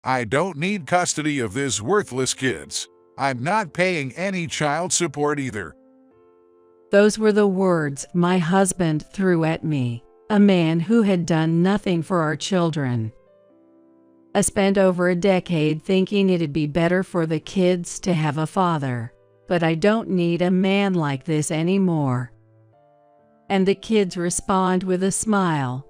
I don't need custody of these worthless kids. I'm not paying any child support either. Those were the words my husband threw at me, a man who had done nothing for our children. I spent over a decade thinking it'd be better for the kids to have a father, but I don't need a man like this anymore. And the kids respond with a smile.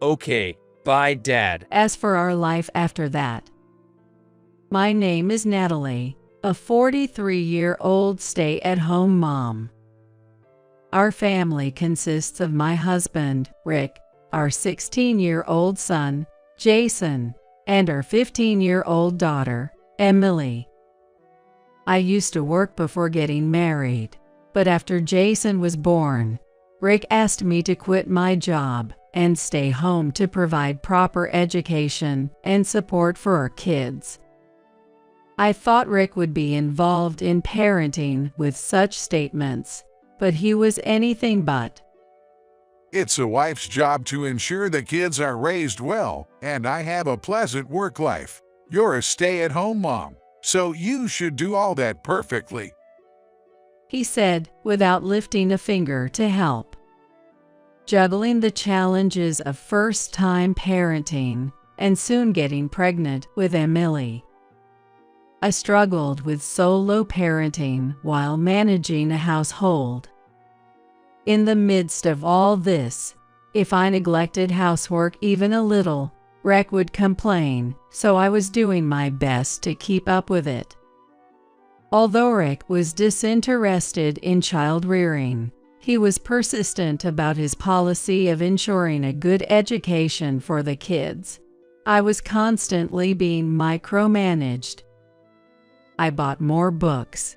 Okay, bye, Dad. As for our life after that, my name is Natalie, a 43-year-old stay-at-home mom. Our family consists of my husband, Rick, our 16-year-old son, Jason, and our 15-year-old daughter, Emily. I used to work before getting married, but after Jason was born, Rick asked me to quit my job and stay home to provide proper education and support for our kids. I thought Rick would be involved in parenting with such statements, but he was anything but. It's a wife's job to ensure the kids are raised well, and I have a pleasant work life. You're a stay-at-home mom, so you should do all that perfectly, he said, without lifting a finger to help. Juggling the challenges of first-time parenting and soon getting pregnant with Emily, I struggled with solo parenting while managing a household. In the midst of all this, if I neglected housework even a little, Rick would complain, so I was doing my best to keep up with it. Although Rick was disinterested in child rearing, he was persistent about his policy of ensuring a good education for the kids. I was constantly being micromanaged. I bought more books.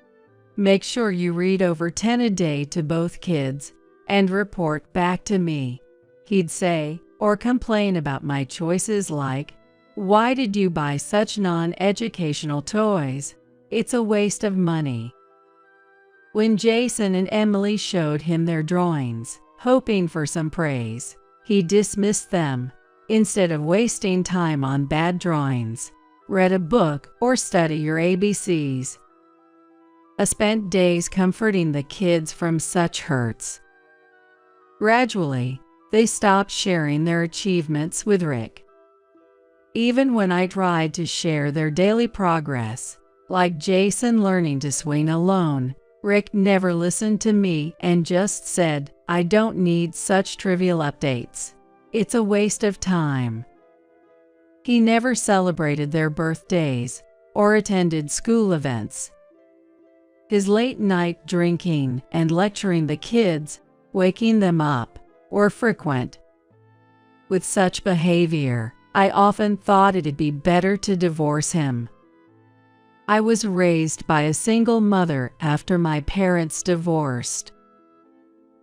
Make sure you read over 10 a day to both kids and report back to me, he'd say, or complain about my choices like, "Why did you buy such non-educational toys? It's a waste of money." When Jason and Emily showed him their drawings, hoping for some praise, he dismissed them. Instead of wasting time on bad drawings, read a book or study your ABCs. I spent days comforting the kids from such hurts. Gradually, they stopped sharing their achievements with Rick. Even when I tried to share their daily progress, like Jason learning to swing alone, Rick never listened to me and just said, "I don't need such trivial updates. It's a waste of time." He never celebrated their birthdays or attended school events. His late-night drinking and lecturing the kids, waking them up, were frequent. With such behavior, I often thought it'd be better to divorce him. I was raised by a single mother after my parents divorced.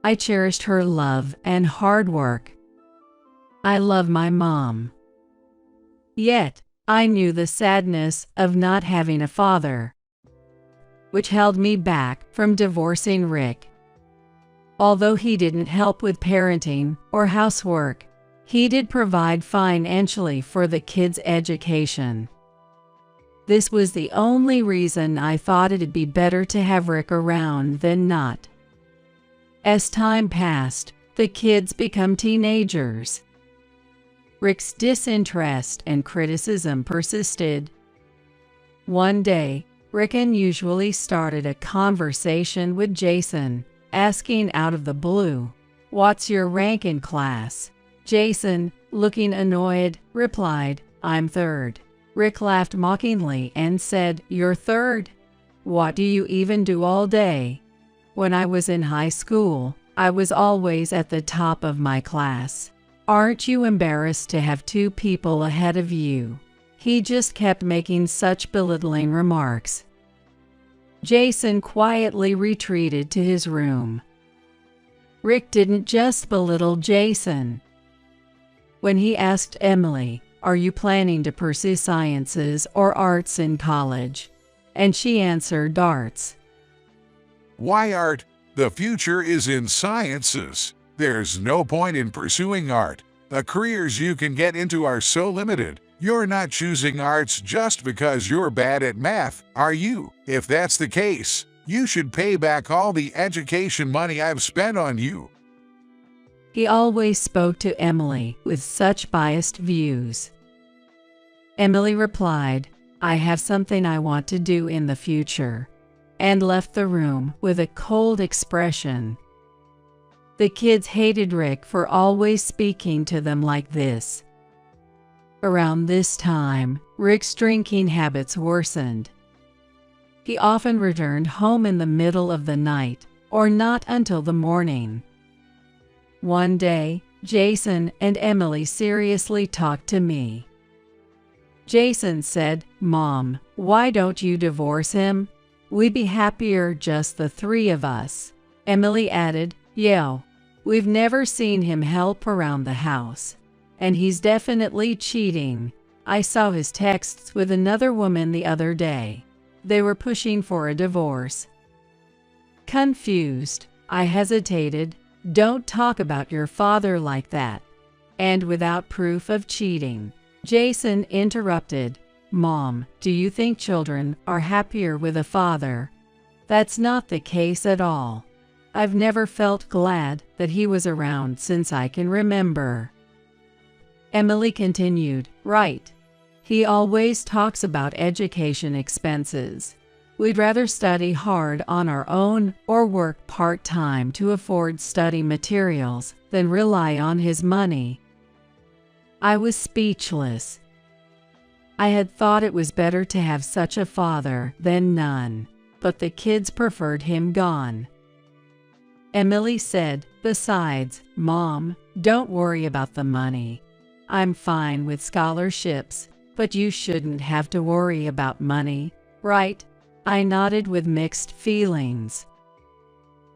I cherished her love and hard work. I love my mom. Yet, I knew the sadness of not having a father, which held me back from divorcing Rick. Although he didn't help with parenting or housework, he did provide financially for the kids' education. This was the only reason I thought it'd be better to have Rick around than not. As time passed, the kids become teenagers. Rick's disinterest and criticism persisted. One day, Rick unusually started a conversation with Jason, asking out of the blue, "What's your rank in class?" Jason, looking annoyed, replied, "I'm third." Rick laughed mockingly and said, "You're third? What do you even do all day?" "When I was in high school, I was always at the top of my class. Aren't you embarrassed to have two people ahead of you?" He just kept making such belittling remarks. Jason quietly retreated to his room. Rick didn't just belittle Jason. When he asked Emily, "Are you planning to pursue sciences or arts in college?" and she answered, "Arts." "Why art? The future is in sciences. There's no point in pursuing art. The careers you can get into are so limited. You're not choosing arts just because you're bad at math, are you? If that's the case, you should pay back all the education money I've spent on you. He always spoke to Emily with such biased views. Emily replied, "I have something I want to do in the future," and left the room with a cold expression. The kids hated Rick for always speaking to them like this. Around this time, Rick's drinking habits worsened. He often returned home in the middle of the night, or not until the morning. One day, Jason and Emily seriously talked to me. Jason said, "Mom, why don't you divorce him? We'd be happier just the three of us." Emily added, "Yeah, we've never seen him help around the house. And he's definitely cheating. I saw his texts with another woman the other day. They were pushing for a divorce." Confused, I hesitated. "Don't talk about your father like that." And without proof of cheating, Jason interrupted, "Mom, do you think children are happier with a father? That's not the case at all. I've never felt glad that he was around since I can remember." Emily continued, "Right. He always talks about education expenses. We'd rather study hard on our own or work part-time to afford study materials than rely on his money." I was speechless. I had thought it was better to have such a father than none, but the kids preferred him gone. Emily said, "Besides, Mom, don't worry about the money. I'm fine with scholarships, but you shouldn't have to worry about money, right?" I nodded with mixed feelings.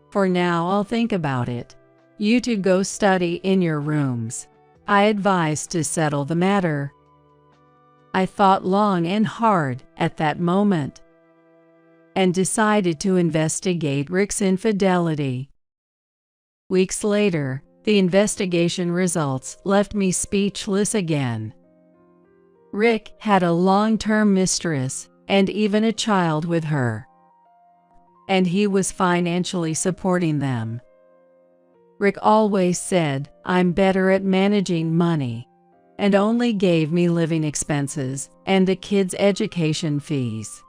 "For now, I'll think about it. You two go study in your rooms," I advised to settle the matter. I thought long and hard at that moment and decided to investigate Rick's infidelity. Weeks later, the investigation results left me speechless again. Rick had a long-term mistress and even a child with her, and he was financially supporting them. Rick always said, "I'm better at managing money," and only gave me living expenses and the kids' education fees.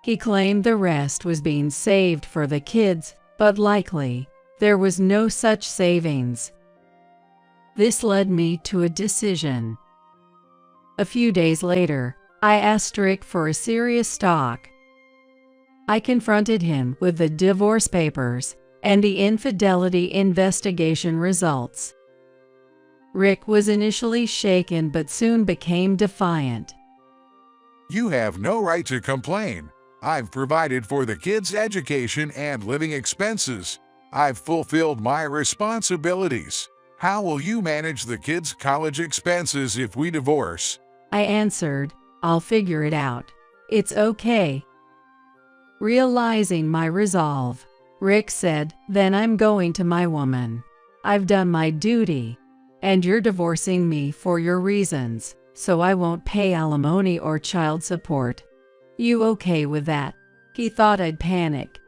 He claimed the rest was being saved for the kids, but likely there was no such savings. This led me to a decision. A few days later, I asked Rick for a serious talk. I confronted him with the divorce papers and the infidelity investigation results. Rick was initially shaken but soon became defiant. You have no right to complain. I've provided for the kids' education and living expenses. I've fulfilled my responsibilities. How will you manage the kids' college expenses if we divorce? I answered, "I'll figure it out. It's okay." Realizing my resolve, Rick said, "Then I'm going to my woman. I've done my duty, and you're divorcing me for your reasons, so I won't pay alimony or child support. You okay with that?" He thought I'd panic.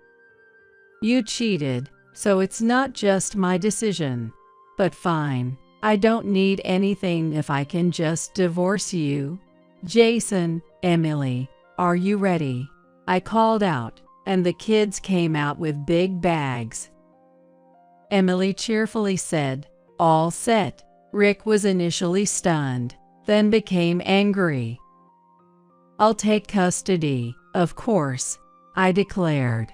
"You cheated, so it's not just my decision. But fine, I don't need anything if I can just divorce you." "Jason, Emily, are you ready?" I called out, and the kids came out with big bags. Emily cheerfully said, "All set." Rick was initially stunned, then became angry. "I'll take custody, of course," I declared.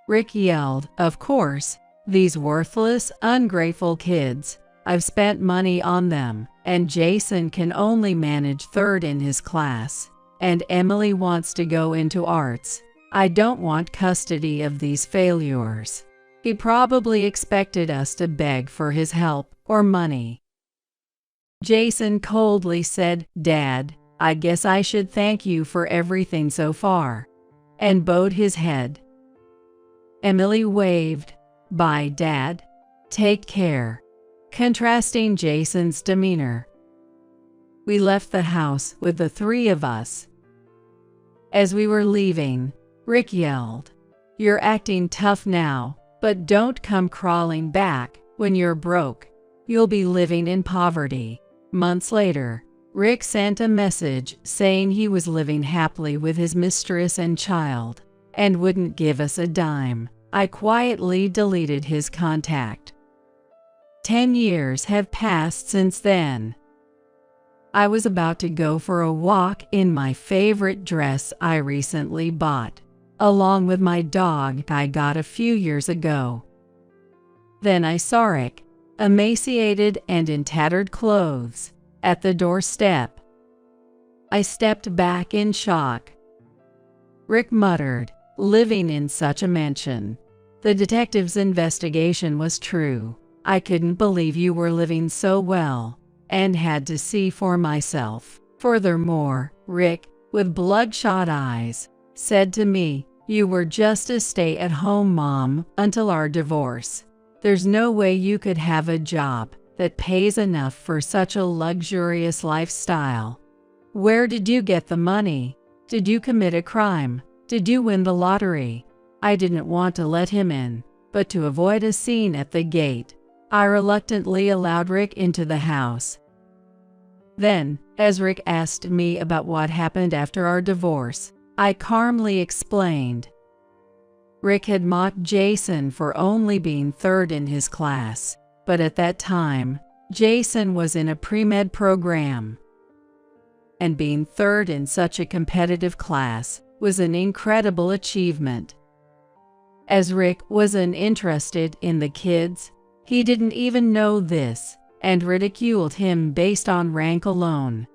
Rick yelled, "Of course, these worthless, ungrateful kids. I've spent money on them, and Jason can only manage third in his class, and Emily wants to go into arts. I don't want custody of these failures." He probably expected us to beg for his help or money. Jason coldly said, "Dad, I guess I should thank you for everything so far," and bowed his head. Emily waved, "Bye, Dad. Take care," contrasting Jason's demeanor. We left the house with the three of us. As we were leaving, Rick yelled, "You're acting tough now, but don't come crawling back when you're broke. You'll be living in poverty." Months later, Rick sent a message saying he was living happily with his mistress and child and wouldn't give us a dime. I quietly deleted his contact. 10 years have passed since then. I was about to go for a walk in my favorite dress I recently bought, along with my dog I got a few years ago. Then I saw Rick, emaciated and in tattered clothes, at the doorstep. I stepped back in shock. Rick muttered, "Living in such a mansion. The detective's investigation was true. I couldn't believe you were living so well, and had to see for myself." Furthermore, Rick, with bloodshot eyes, said to me, "You were just a stay-at-home mom until our divorce. There's no way you could have a job that pays enough for such a luxurious lifestyle. Where did you get the money? Did you commit a crime? Did you win the lottery?" I didn't want to let him in, but to avoid a scene at the gate, I reluctantly allowed Rick into the house. Then, as Rick asked me about what happened after our divorce, I calmly explained. Rick had mocked Jason for only being third in his class, but at that time, Jason was in a pre-med program. And being third in such a competitive class was an incredible achievement. As Rick wasn't interested in the kids, he didn't even know this, and ridiculed him based on rank alone.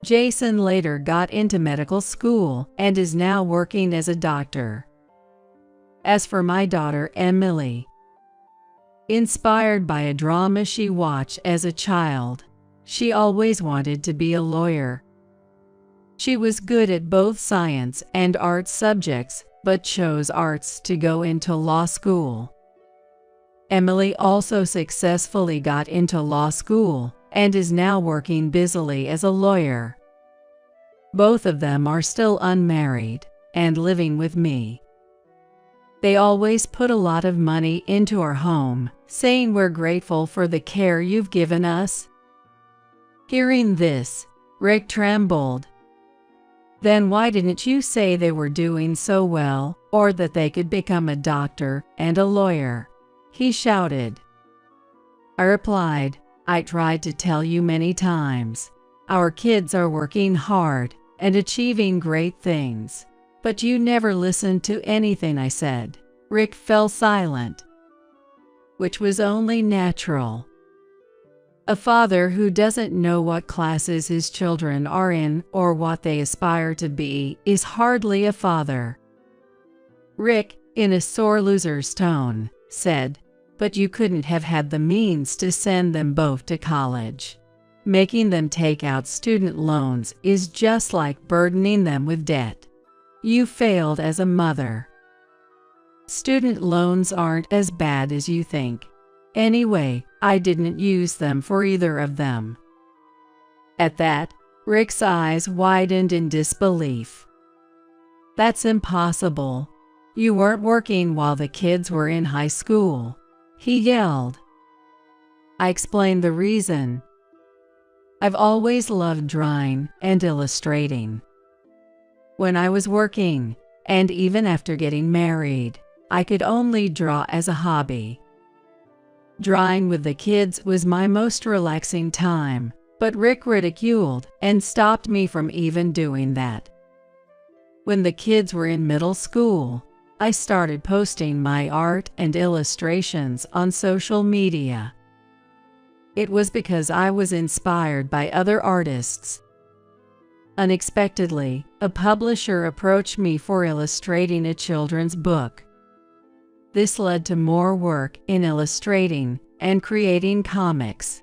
Jason later got into medical school and is now working as a doctor. As for my daughter Emily, inspired by a drama she watched as a child, she always wanted to be a lawyer. She was good at both science and art subjects, but chose arts to go into law school. Emily also successfully got into law school and is now working busily as a lawyer. Both of them are still unmarried and living with me. They always put a lot of money into our home, saying we're grateful for the care you've given us. Hearing this, Rick trembled. "Then why didn't you say they were doing so well, or that they could become a doctor and a lawyer?" he shouted. I replied, "I tried to tell you many times. Our kids are working hard and achieving great things, but you never listened to anything I said." Rick fell silent, which was only natural. A father who doesn't know what classes his children are in or what they aspire to be is hardly a father. Rick, in a sore loser's tone, said, "But you couldn't have had the means to send them both to college. Making them take out student loans is just like burdening them with debt. You failed as a mother. Student loans aren't as bad as you think. Anyway, I didn't use them for either of them." At that, Rick's eyes widened in disbelief. "That's impossible. You weren't working while the kids were in high school," he yelled. I explained the reason. "I've always loved drawing and illustrating. When I was working, and even after getting married, I could only draw as a hobby. Drawing with the kids was my most relaxing time, but Rick ridiculed and stopped me from even doing that. When the kids were in middle school, I started posting my art and illustrations on social media. It was because I was inspired by other artists. Unexpectedly, a publisher approached me for illustrating a children's book. This led to more work in illustrating and creating comics.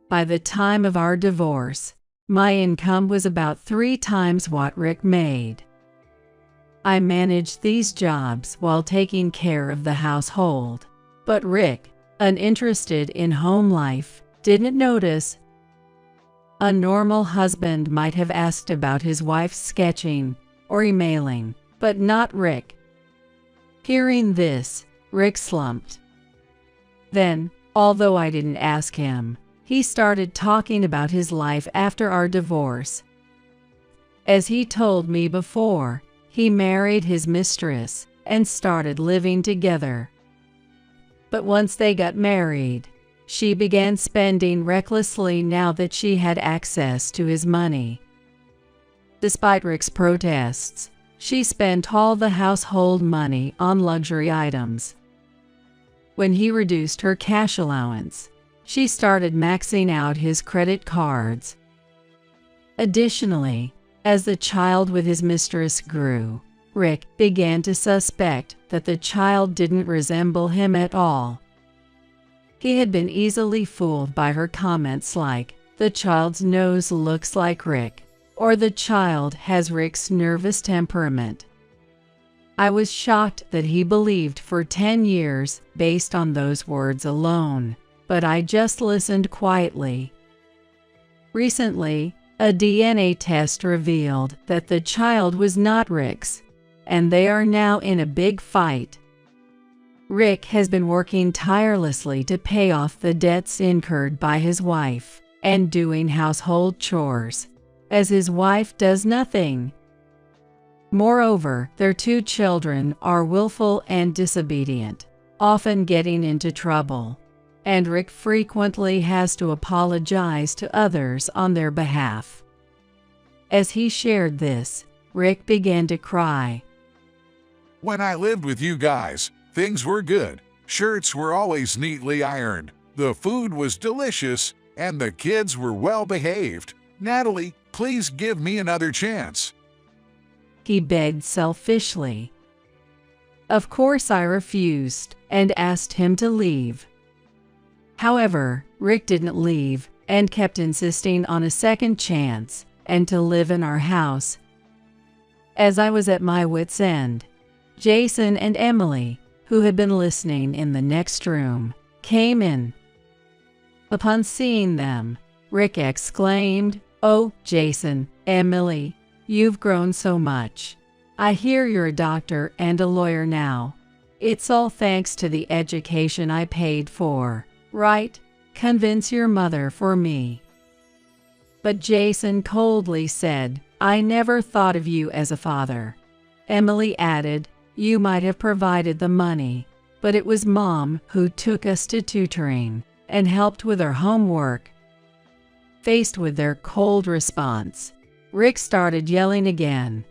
By the time of our divorce, my income was about 3 times what Rick made. I managed these jobs while taking care of the household, but Rick, uninterested in home life, didn't notice. A normal husband might have asked about his wife's sketching or emailing, but not Rick. Hearing this, Rick slumped. Then, although I didn't ask him, he started talking about his life after our divorce. As he told me before, he married his mistress and started living together. But once they got married, she began spending recklessly now that she had access to his money. Despite Rick's protests, she spent all the household money on luxury items. When he reduced her cash allowance, she started maxing out his credit cards. Additionally, as the child with his mistress grew, Rick began to suspect that the child didn't resemble him at all. He had been easily fooled by her comments like, "The child's nose looks like Rick," or "The child has Rick's nervous temperament." I was shocked that he believed for 10 years based on those words alone, but I just listened quietly. Recently, a DNA test revealed that the child was not Rick's, and they are now in a big fight. Rick has been working tirelessly to pay off the debts incurred by his wife and doing household chores, as his wife does nothing. Moreover, their 2 children are willful and disobedient, often getting into trouble, and Rick frequently has to apologize to others on their behalf. As he shared this, Rick began to cry. When I lived with you guys, things were good. Shirts were always neatly ironed. The food was delicious, and the kids were well behaved. Natalie, please give me another chance. He begged selfishly. Of course I refused and asked him to leave. However, Rick didn't leave and kept insisting on a second chance and to live in our house. As I was at my wit's end, Jason and Emily, who had been listening in the next room, came in. Upon seeing them, Rick exclaimed, "Oh, Jason, Emily, you've grown so much. I hear you're a doctor and a lawyer now. It's all thanks to the education I paid for, right? Convince your mother for me." But Jason coldly said, "I never thought of you as a father." Emily added, "You might have provided the money, but it was Mom who took us to tutoring and helped with our homework." Faced with their cold response, Rick started yelling again.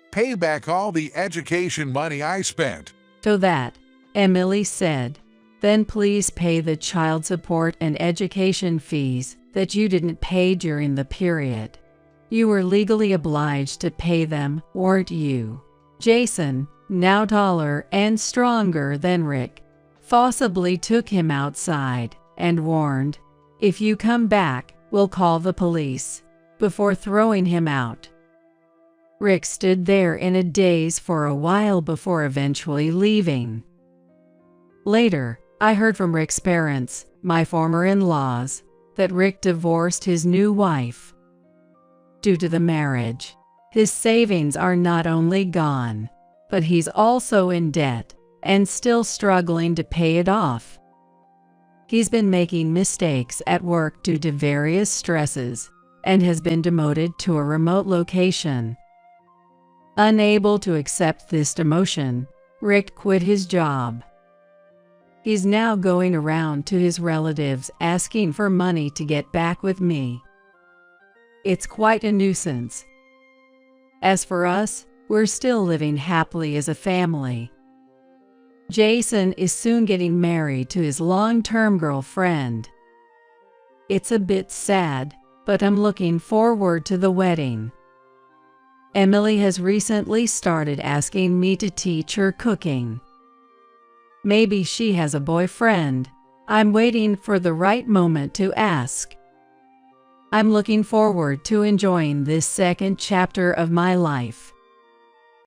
Pay back all the education money I spent. To that, Emily said, "Then please pay the child support and education fees that you didn't pay during the period. You were legally obliged to pay them, weren't you?" Jason, now taller and stronger than Rick, forcibly took him outside and warned, "If you come back, we'll call the police," before throwing him out. Rick stood there in a daze for a while before eventually leaving. Later, I heard from Rick's parents, my former in-laws, that Rick divorced his new wife. Due to the marriage, his savings are not only gone, but he's also in debt and still struggling to pay it off. He's been making mistakes at work due to various stresses and has been demoted to a remote location. Unable to accept this demotion, Rick quit his job. He's now going around to his relatives asking for money to get back with me. It's quite a nuisance. As for us, we're still living happily as a family. Jason is soon getting married to his long-term girlfriend. It's a bit sad, but I'm looking forward to the wedding. Emily has recently started asking me to teach her cooking. Maybe she has a boyfriend. I'm waiting for the right moment to ask. I'm looking forward to enjoying this second chapter of my life.